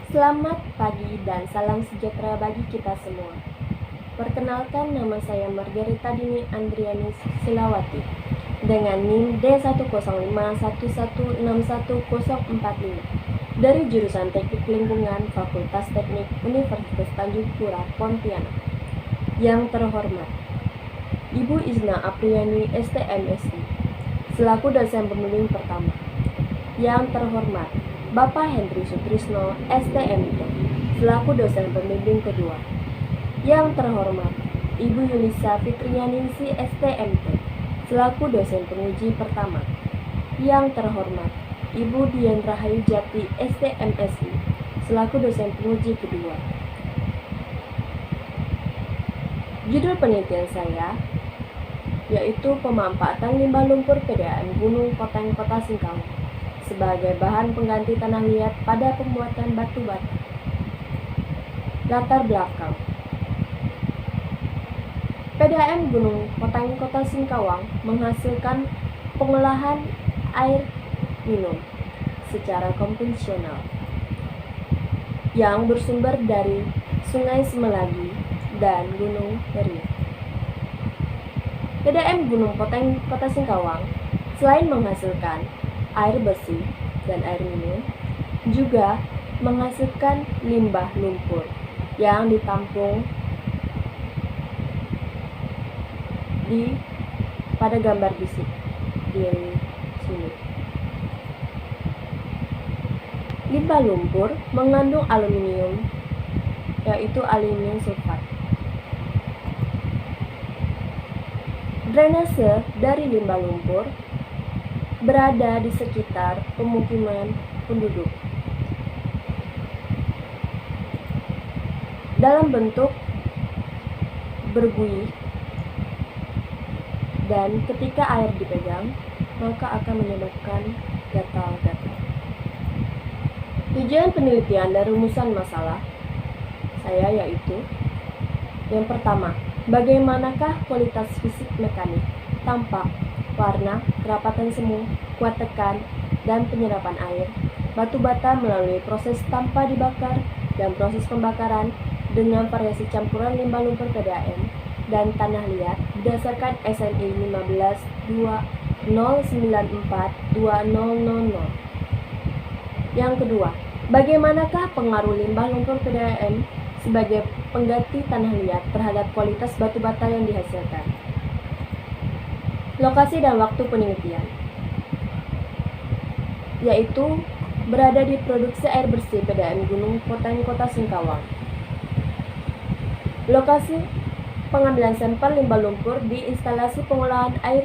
Selamat pagi dan salam sejahtera bagi kita semua. Perkenalkan, nama saya Margarita Dini Andriani Silawati dengan NIM D10511616045 dari jurusan Teknik Lingkungan Fakultas Teknik Universitas Tanjung Pura, Pontianak. Yang terhormat Ibu Izna Apriani STMSI selaku dosen pembimbing pertama. Yang terhormat Bapak Hendri Sutrisno STMT selaku dosen pembimbing kedua. Yang terhormat Ibu Yulisa Fitrianingsi STMT selaku dosen penguji pertama. Yang terhormat Ibu Dian Rahayu Jati STMSI selaku dosen penguji kedua. Judul penelitian saya yaitu pemanfaatan limbah lumpur PDAM Gunung Koteng Kota Singkawang sebagai bahan pengganti tanah liat pada pembuatan batu bata. Latar belakang PDAM Gunung Koteng Kota Singkawang menghasilkan pengolahan air minum secara konvensional yang bersumber dari Sungai Semelagi dan Gunung Heriot. PDAM Gunung Koteng Kota Singkawang selain menghasilkan air bersih dan air minum, juga menghasilkan limbah lumpur yang ditampung pada gambar di sini. Limbah lumpur mengandung aluminium, yaitu aluminium sulfat. Drainase dari limbah lumpur berada di sekitar pemukiman penduduk dalam bentuk berbuih, dan ketika air dipegang maka akan menyebabkan gatal-gatal. Tujuan penelitian dan rumusan masalah saya yaitu: yang pertama, bagaimanakah kualitas fisik mekanik, tampak, warna, kerapatan semu, kuat tekan, dan penyerapan air batu bata melalui proses tanpa dibakar dan proses pembakaran dengan variasi campuran limbah lumpur PDAM dan tanah liat berdasarkan SNI 15-2094-2000. Yang kedua, bagaimanakah pengaruh limbah lumpur PDAM sebagai pengganti tanah liat terhadap kualitas batu bata yang dihasilkan. Lokasi dan waktu penelitian yaitu berada di produksi air bersih PDAM Gunung Koteng Kota Singkawang. Lokasi pengambilan sampel limbah lumpur di instalasi pengolahan air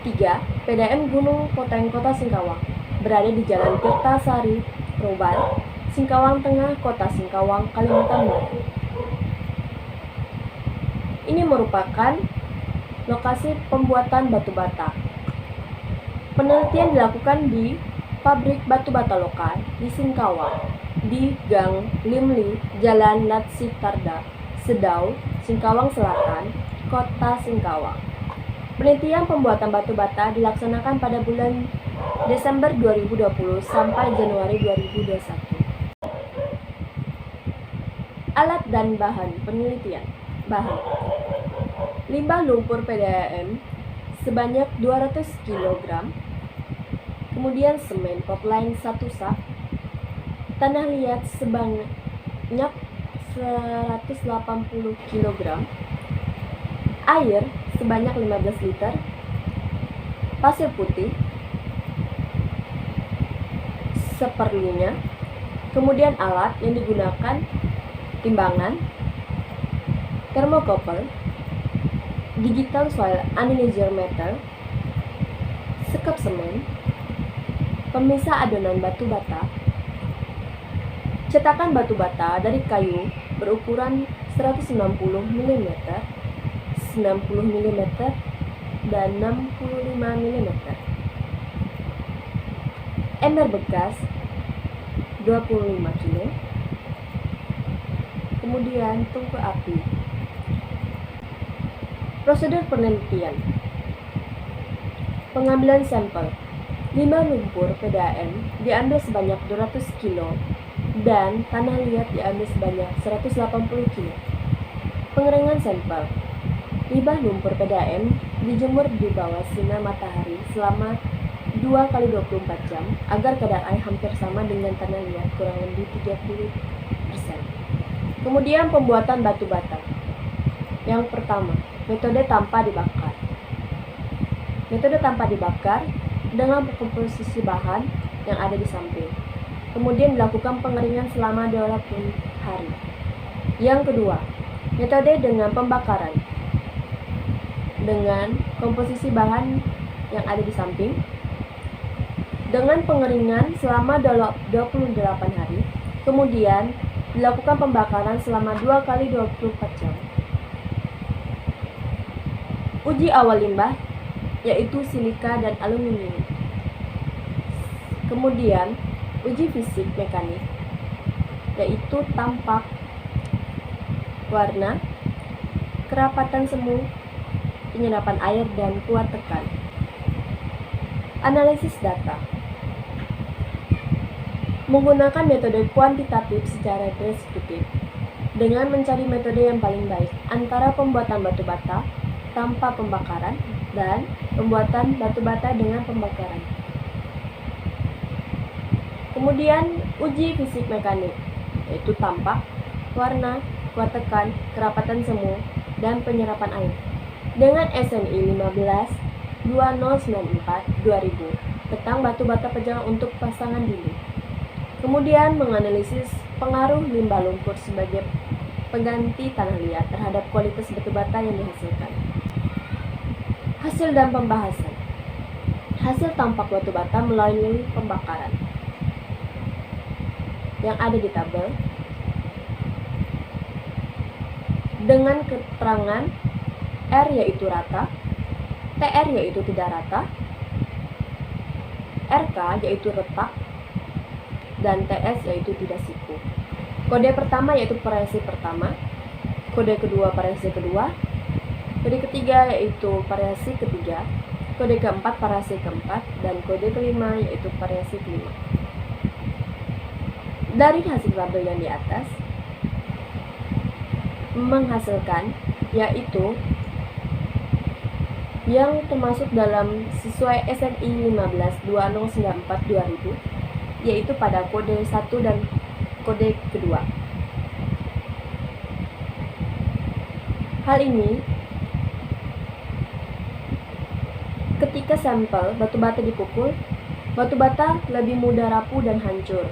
3 PDAM Gunung Koteng Kota Singkawang berada di Jalan Tirtasari, Roban, Singkawang Tengah, Kota Singkawang, Kalimantan Barat. Ini merupakan lokasi pembuatan batu bata. Penelitian dilakukan di pabrik batu bata lokal di Singkawang, di Gang Limli, Jalan Latsitarda, Sedau, Singkawang Selatan, Kota Singkawang. Penelitian pembuatan batu bata dilaksanakan pada bulan Desember 2020 sampai Januari 2021. Alat dan bahan penelitian. Bahan: limbah lumpur PDAM sebanyak 200 kg, kemudian semen potline 1 sak, tanah liat sebanyak 180 kg, air sebanyak 15 liter, pasir putih seperlunya, kemudian alat yang digunakan: timbangan, thermocouple, digital soil analyzer meter, sekop semen, pemisah adonan batu bata, cetakan batu bata dari kayu berukuran 160 mm, 90 mm, dan 65 mm, ember bekas 25 kg, kemudian tungku api. Prosedur penelitian: pengambilan sampel limbah lumpur PDAM diambil sebanyak 200 kg dan tanah liat diambil sebanyak 180 kg. Pengeringan sampel. Limbah lumpur PDAM dijemur di bawah sinar matahari selama 2 kali 24 jam agar kadar air hampir sama dengan tanah liat, kurang lebih 30%. Kemudian pembuatan batu bata. Yang pertama, metode tanpa dibakar. Metode tanpa dibakar dengan komposisi bahan yang ada di samping. Kemudian dilakukan pengeringan selama 20 hari. Yang kedua, metode dengan pembakaran. Dengan komposisi bahan yang ada di samping, dengan pengeringan selama 28 hari, kemudian dilakukan pembakaran selama 2 kali 24 jam. Uji awal limbah, yaitu silika dan aluminium. Kemudian, uji fisik mekanik, yaitu tampak, warna, kerapatan semu, penyerapan air, dan kuat tekan. Analisis data. Menggunakan metode kuantitatif secara deskriptif dengan mencari metode yang paling baik antara pembuatan batu bata tanpa pembakaran dan pembuatan batu bata dengan pembakaran. Kemudian uji fisik mekanik, yaitu tampak, warna, kuat tekan, kerapatan semu, dan penyerapan air dengan SNI 15-2094-2000 tentang batu bata pejangan untuk pasangan dinding. Kemudian menganalisis pengaruh limbah lumpur sebagai pengganti tanah liat terhadap kualitas batu bata yang dihasilkan. Hasil dan pembahasan. Hasil tampak batu bata melalui pembakaran yang ada di tabel dengan keterangan R yaitu rata, TR yaitu tidak rata, RK yaitu retak, dan TS yaitu tidak siku. Kode pertama yaitu variasi pertama, kode kedua variasi kedua, kode ketiga yaitu variasi ketiga, kode keempat variasi keempat, dan kode kelima yaitu variasi kelima. Dari hasil tabel yang di atas menghasilkan yaitu yang termasuk dalam sesuai SNI 15-2094-2000, yaitu pada kode 1 dan kode kedua. Hal ini ketika sampel batu bata dipukul, batu bata lebih mudah rapuh dan hancur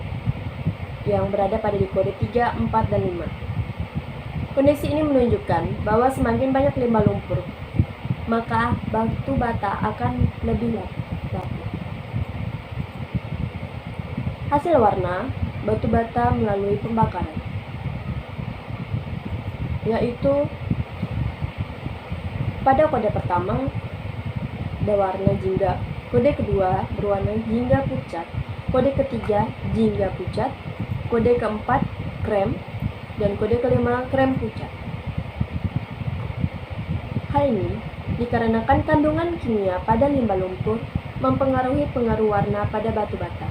yang berada pada di kode 3, 4, dan 5. Kondisi ini menunjukkan bahwa semakin banyak limbah lumpur, maka batu bata akan lebih rapuh. Hasil warna batu bata melalui pembakaran, yaitu pada kode pertama berwarna jingga, kode kedua berwarna jingga pucat, kode ketiga jingga pucat, kode keempat krem, dan kode kelima krem pucat. Hal ini dikarenakan kandungan kimia pada limbah lumpur mempengaruhi pengaruh warna pada batu bata.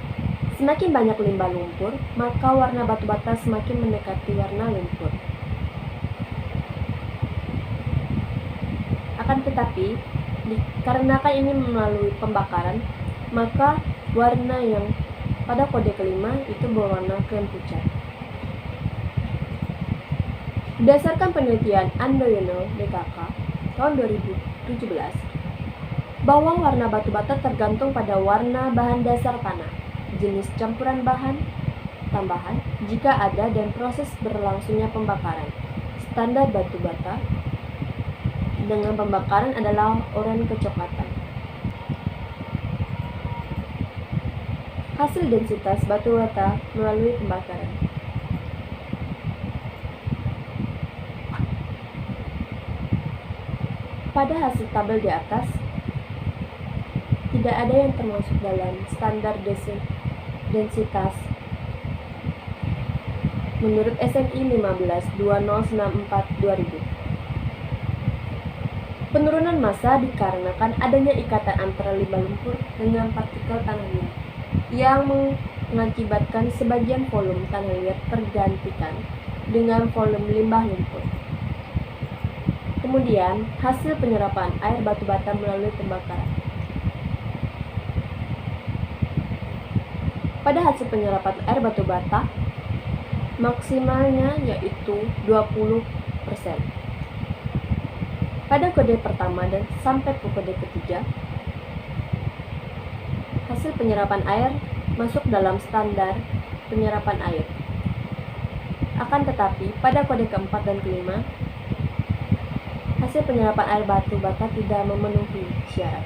Semakin banyak limbah lumpur, maka warna batu bata semakin mendekati warna lumpur. Akan tetapi, dikarenakan ini melalui pembakaran, maka warna yang pada kode kelima itu berwarna krem pucat. Berdasarkan penelitian Andoyono DKK tahun 2017, bahwa warna batu bata tergantung pada warna bahan dasar tanah, jenis campuran bahan tambahan jika ada, dan proses berlangsungnya pembakaran. Standar batu bata dengan pembakaran adalah oranye kecoklatan. Hasil densitas batu bata melalui pembakaran. Pada hasil tabel di atas, tidak ada yang termasuk dalam standar densitas menurut SNI 15-2094-2000. Penurunan massa dikarenakan adanya ikatan antara limbah lumpur dengan partikel tanah liat yang mengakibatkan sebagian volume tanah liat tergantikan dengan volume limbah lumpur. Kemudian, hasil penyerapan air batu bata melalui pembakaran. Pada hasil penyerapan air batu bata, maksimalnya yaitu 20%. Pada kode pertama dan sampai ke kode ketiga, hasil penyerapan air masuk dalam standar penyerapan air. Akan tetapi, pada kode keempat dan kelima, hasil penyerapan air batu bata tidak memenuhi syarat.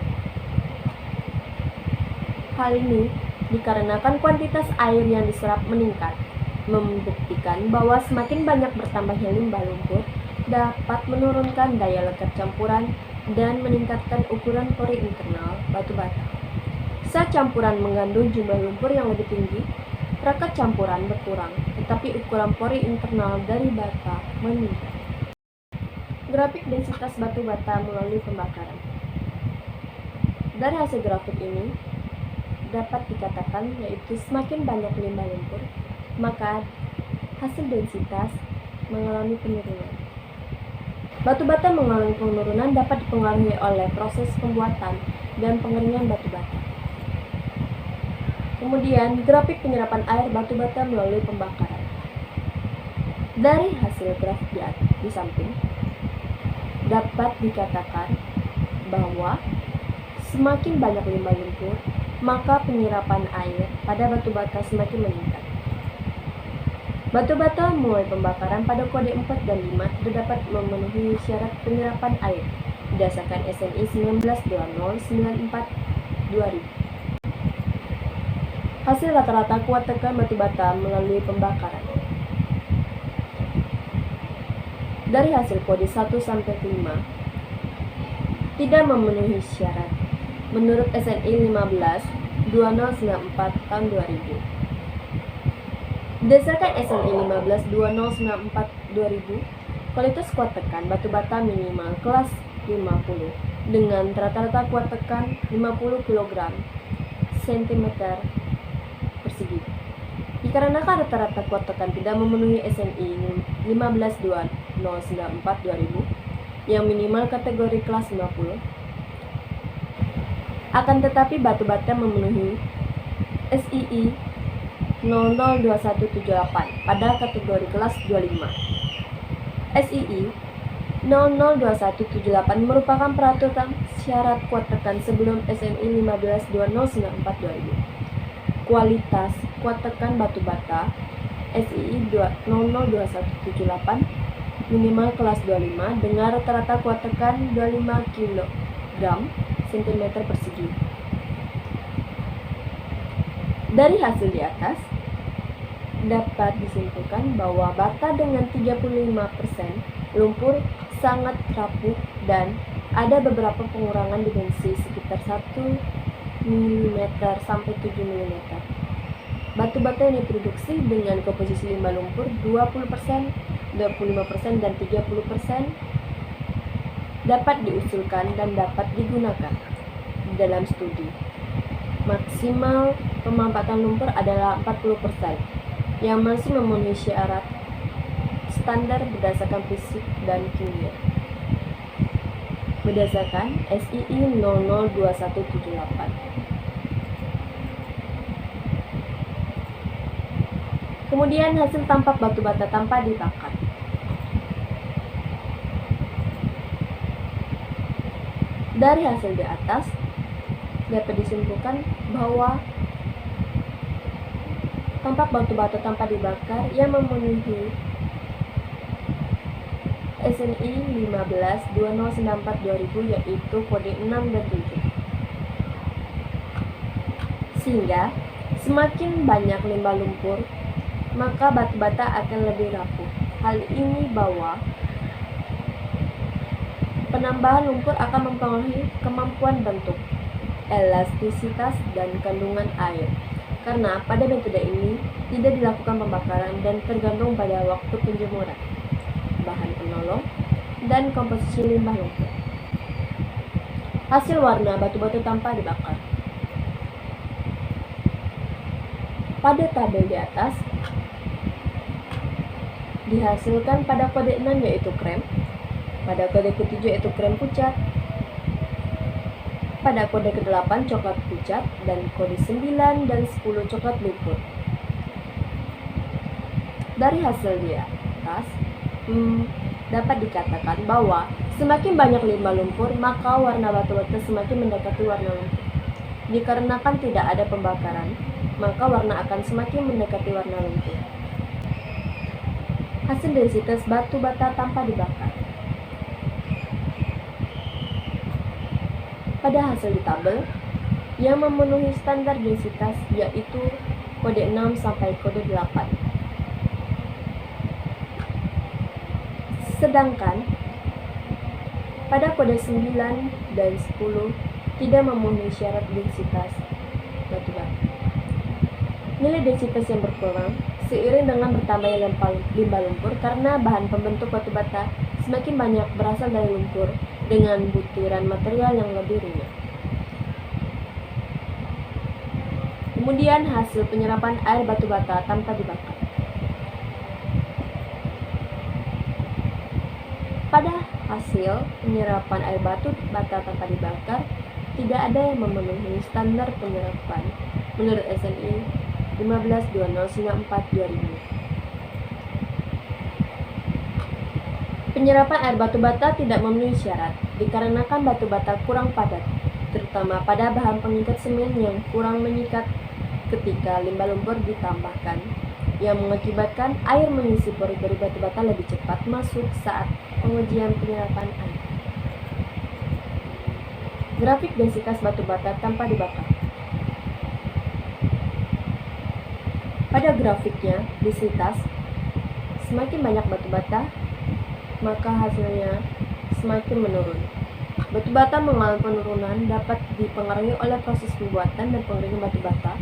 Hal ini dikarenakan kuantitas air yang diserap meningkat, membuktikan bahwa semakin banyak bertambahnya limbah lumpur dapat menurunkan daya lekat campuran dan meningkatkan ukuran pori internal batu bata. Saat campuran mengandung jumlah lumpur yang lebih tinggi, rekat campuran berkurang, tetapi ukuran pori internal dari bata meningkat. Grafik densitas batu bata melalui pembakaran. Dari hasil grafik ini dapat dikatakan yaitu semakin banyak limbah lumpur, maka hasil densitas mengalami penurunan. Batu bata mengalami penurunan dapat dipengaruhi oleh proses pembuatan dan pengeringan batu bata. Kemudian, grafik penyerapan air batu bata melalui pembakaran. Dari hasil grafik di samping, dapat dikatakan bahwa semakin banyak limbah lumpur, maka penyerapan air pada batu bata semakin meningkat. Batu bata mulai pembakaran pada kode 4 dan 5 tidak dapat memenuhi syarat penyerapan air berdasarkan SNI 192094-2000. Hasil rata-rata kuat tekan batu bata melalui pembakaran. Dari hasil kode 1 sampai 5 tidak memenuhi syarat menurut SNI 15-2094 tahun 2000. Berdasarkan SNI 15-2094-2000, kualitas kuat tekan batu bata minimal kelas 50 dengan rata-rata kuat tekan 50 kg cm persegi. Dikarenakan rata-rata kuat tekan tidak memenuhi SNI 15-2094-2000 yang minimal kategori kelas 50, akan tetapi batu bata memenuhi SII 002178 pada kategori kelas 25. SII 002178 merupakan peraturan syarat kuat tekan sebelum SNI 15-2094-2000. Kualitas kuat tekan batu bata SII 002178 minimal kelas 25 dengan rata-rata kuat tekan 25 kg cm persegi. Dari hasil di atas, dapat disimpulkan bahwa bata dengan 35% lumpur sangat rapuh dan ada beberapa pengurangan dimensi sekitar 1 mm sampai 7 mm. Batu bata yang diproduksi dengan komposisi limbah lumpur 20%, 25%, dan 30% dapat diusulkan dan dapat digunakan dalam studi. Maksimal pemanfaatan lumpur adalah 40% yang masih memenuhi syarat standar berdasarkan fisik dan kimia berdasarkan SII 002178. Kemudian hasil tampak batu bata tanpa dibakar. Dari hasil di atas dapat disimpulkan bahwa tampak batu bata tanpa dibakar yang memenuhi SNI 15-2094-2000 yaitu kode 6 dan 7. Sehingga semakin banyak limbah lumpur, maka batu bata akan lebih rapuh. Hal ini bahwa penambahan lumpur akan mempengaruhi kemampuan bentuk, elastisitas, dan kandungan air. Karena pada metode ini tidak dilakukan pembakaran dan tergantung pada waktu penjemuran, bahan penolong, dan komposisi limbah lumpur. Hasil warna batu bata tanpa dibakar. Pada tabel di atas dihasilkan pada kode 6 yaitu krem, pada kode ke-7 yaitu krem pucat, pada kode ke-8 coklat pucat, dan kode 9 dan 10 coklat lumpur. Dari hasil di atas dapat dikatakan bahwa semakin banyak limbah lumpur, maka warna batu bata semakin mendekati warna lumpur. Dikarenakan tidak ada pembakaran, maka warna akan semakin mendekati warna lumpur. Hasil densitas batu bata tanpa dibakar. Pada hasil di tabel yang memenuhi standar densitas yaitu kode 6 sampai kode 8. Sedangkan pada kode 9 dan 10 tidak memenuhi syarat densitas batu bata. Nilai densitas yang berkurang seiring dengan bertambahnya limbah lumpur karena bahan pembentuk batu bata semakin banyak berasal dari lumpur dengan butiran material yang lebih ringan. Kemudian hasil penyerapan air batu bata tanpa dibakar. Pada hasil penyerapan air batu bata tanpa dibakar, tidak ada yang memenuhi standar penyerapan menurut SNI 152094/2000. Penyerapan air batu bata tidak memenuhi syarat dikarenakan batu bata kurang padat, terutama pada bahan pengikat semen yang kurang mengikat ketika limbah lumpur ditambahkan, yang mengakibatkan air mengisi pori-pori batu bata lebih cepat masuk saat pengujian penyerapan air. Grafik densitas batu bata tanpa dibakar. Pada grafiknya, densitas semakin banyak batu bata, maka hasilnya semakin menurun. Batu bata mengalami penurunan dapat dipengaruhi oleh proses pembuatan dan pengeringan batu bata,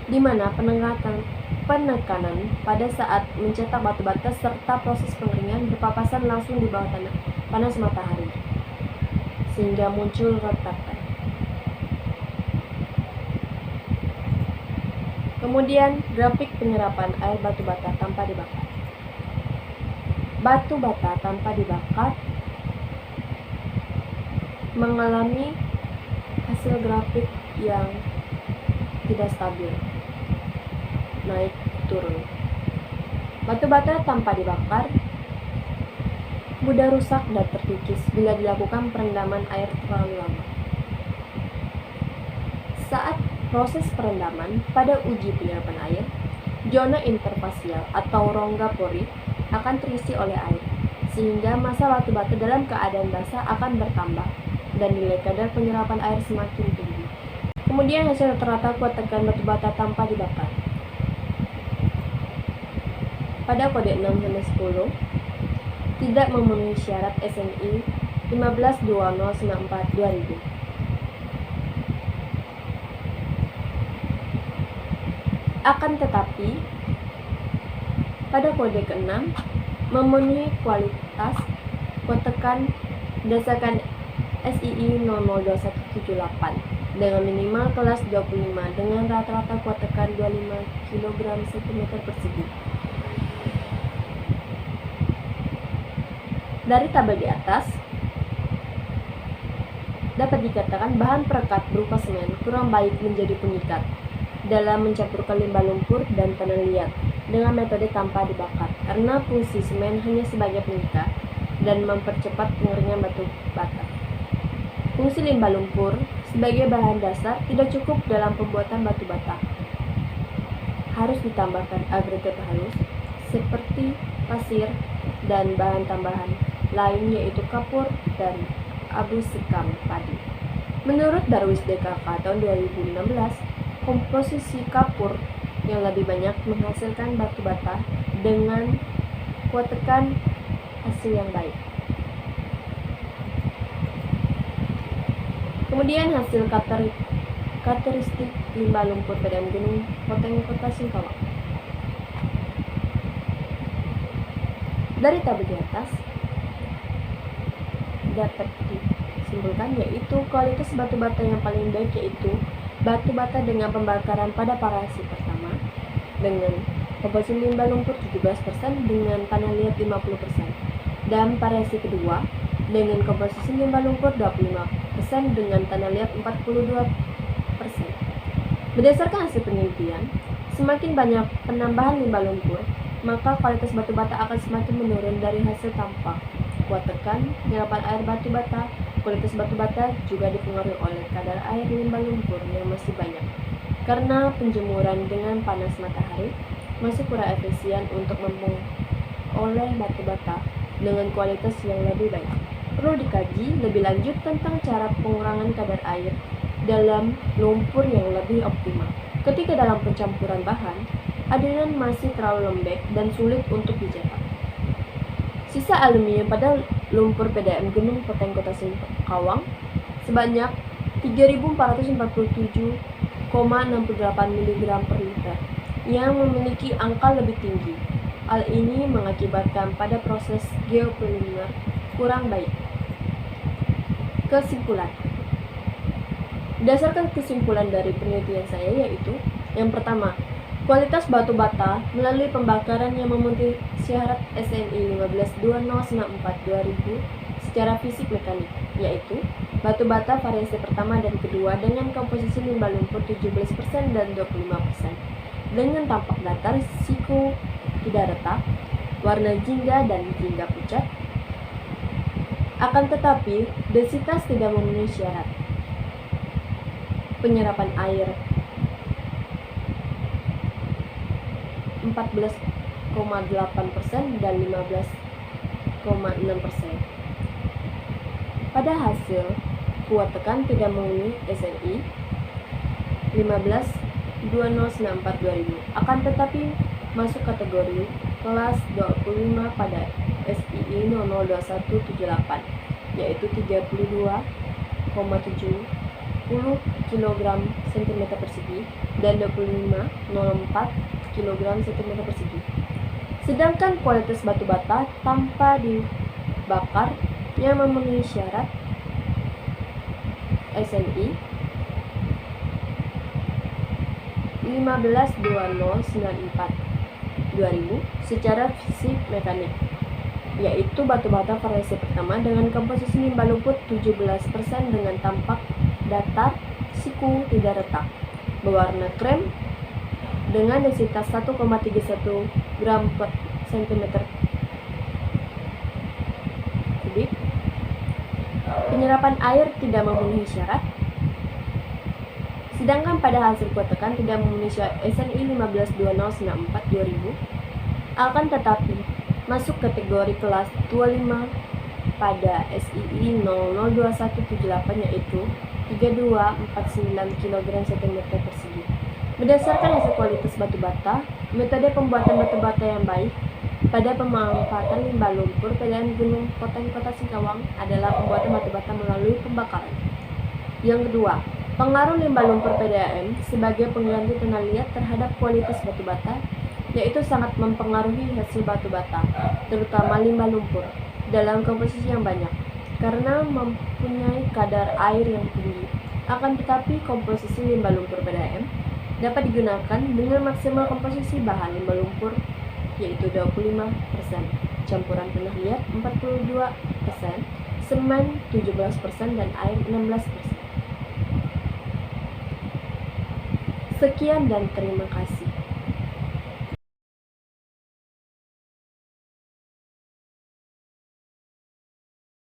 di mana penekanan pada saat mencetak batu bata serta proses pengeringan berpapasan langsung di bawah panas matahari, sehingga muncul retakan. Kemudian grafik penyerapan air batu bata tanpa dibakar. Batu bata tanpa dibakar mengalami hasil grafik yang tidak stabil, naik turun. Batu bata tanpa dibakar mudah rusak dan terkikis bila dilakukan perendaman air terlalu lama. Saat proses perendaman pada uji penyerapan air, zona interfasial atau rongga pori akan terisi oleh air, sehingga massa batu bata dalam keadaan basah akan bertambah dan nilai kadar penyerapan air semakin tinggi. Kemudian hasil rata-rata kuat tegangan batu bata tanpa dibakar. Pada kode 6-10 tidak memenuhi syarat SNI 152094/2000. Akan tetapi, pada kode ke-6 memenuhi kualitas kuat tekan berdasarkan SII 002178 dengan minimal kelas 25 dengan rata-rata kuat tekan 25 kg cm persegi. Dari tabel di atas dapat dikatakan bahan perekat berupa semen kurang baik menjadi pengikat dalam mencampurkan limbah lumpur dan tanah liat dengan metode tanpa dibakar, karena fungsi semen hanya sebagai pengikat dan mempercepat pengeringan batu bata. Fungsi limbah lumpur sebagai bahan dasar tidak cukup dalam pembuatan batu bata. Harus ditambahkan agregat halus seperti pasir dan bahan tambahan lain yaitu kapur dan abu sekam padi. Menurut Darwis DKK tahun 2016, komposisi kapur yang lebih banyak menghasilkan batu bata dengan kuat tekan hasil yang baik. Kemudian hasil karakteristik limbah lumpur PDAM Gunung Poteng Kota Singkawang. Dari tabel di atas dapat disimpulkan yaitu kualitas batu bata yang paling baik yaitu batu bata dengan pembakaran pada parasi pertama, dengan komposisi limbah lumpur 17% dengan tanah liat 50%. Dan variasi kedua dengan komposisi limbah lumpur 25% dengan tanah liat 42%. Berdasarkan hasil penelitian, semakin banyak penambahan limbah lumpur, maka kualitas batu bata akan semakin menurun dari hasil tampak. Kuat tekan, penyerapan air batu bata, kualitas batu bata juga dipengaruhi oleh kadar air limbah lumpur yang masih banyak. Karena penjemuran dengan panas matahari masih kurang efisien untuk memperoleh batu bata dengan kualitas yang lebih baik. Perlu dikaji lebih lanjut tentang cara pengurangan kadar air dalam lumpur yang lebih optimal. Ketika dalam pencampuran bahan, adonan masih terlalu lembek dan sulit untuk dicetak. Sisa aluminium pada lumpur PDAM Gunung Poteng Kota Singkawang sebanyak 3.447,68 mg per liter yang memiliki angka lebih tinggi. Hal ini mengakibatkan pada proses geopolimer kurang baik. Kesimpulan. Berdasarkan kesimpulan dari penelitian saya yaitu, yang pertama, kualitas batu bata melalui pembakaran yang memenuhi syarat SNI 152094/2000 secara fisik mekanik, yaitu batu bata variasi pertama dan kedua dengan komposisi limbah lumpur 17% dan 25%, dengan tampak datar, siku tidak retak, warna jingga dan jingga pucat. Akan tetapi, densitas tidak memenuhi syarat. Penyerapan air 14,8% dan 15,6%. Pada hasil, kuat tekan tidak memenuhi SNI 152094/2000, akan tetapi masuk kategori kelas 25 pada SII 002178, yaitu 32,70 kg cm persegi dan 25,04 kg cm persegi. Sedangkan kualitas batu bata tanpa dibakar yang memenuhi syarat SNI 152094/2000 secara fisik mekanik, yaitu batu bata variasi pertama dengan komposisi limbah lumpur 17% dengan tampak datar, siku tidak retak, berwarna krem dengan densitas 1,31 gram per cm kubik. Penyerapan air tidak memenuhi syarat. Sedangkan pada hasil kuat tekan tidak memenuhi syarat SNI 152094/2000, akan tetapi masuk kategori kelas 25 pada SII 002178, yaitu 3249 kg cm persegi. Berdasarkan hasil kualitas batu bata, metode pembuatan batu bata yang baik pada pemanfaatan limbah lumpur PDAM Gunung Poteng Kota Singkawang adalah pembuatan batu bata melalui pembakaran. Yang kedua, pengaruh limbah lumpur PDAM sebagai pengganti tanah liat terhadap kualitas batu bata, yaitu sangat mempengaruhi hasil batu bata, terutama limbah lumpur, dalam komposisi yang banyak, karena mempunyai kadar air yang tinggi. Akan tetapi, komposisi limbah lumpur PDAM dapat digunakan dengan maksimal komposisi bahan limbah lumpur, yaitu 25%, campuran tanah liat 42%, semen 17% dan air 16%. Sekian dan terima kasih.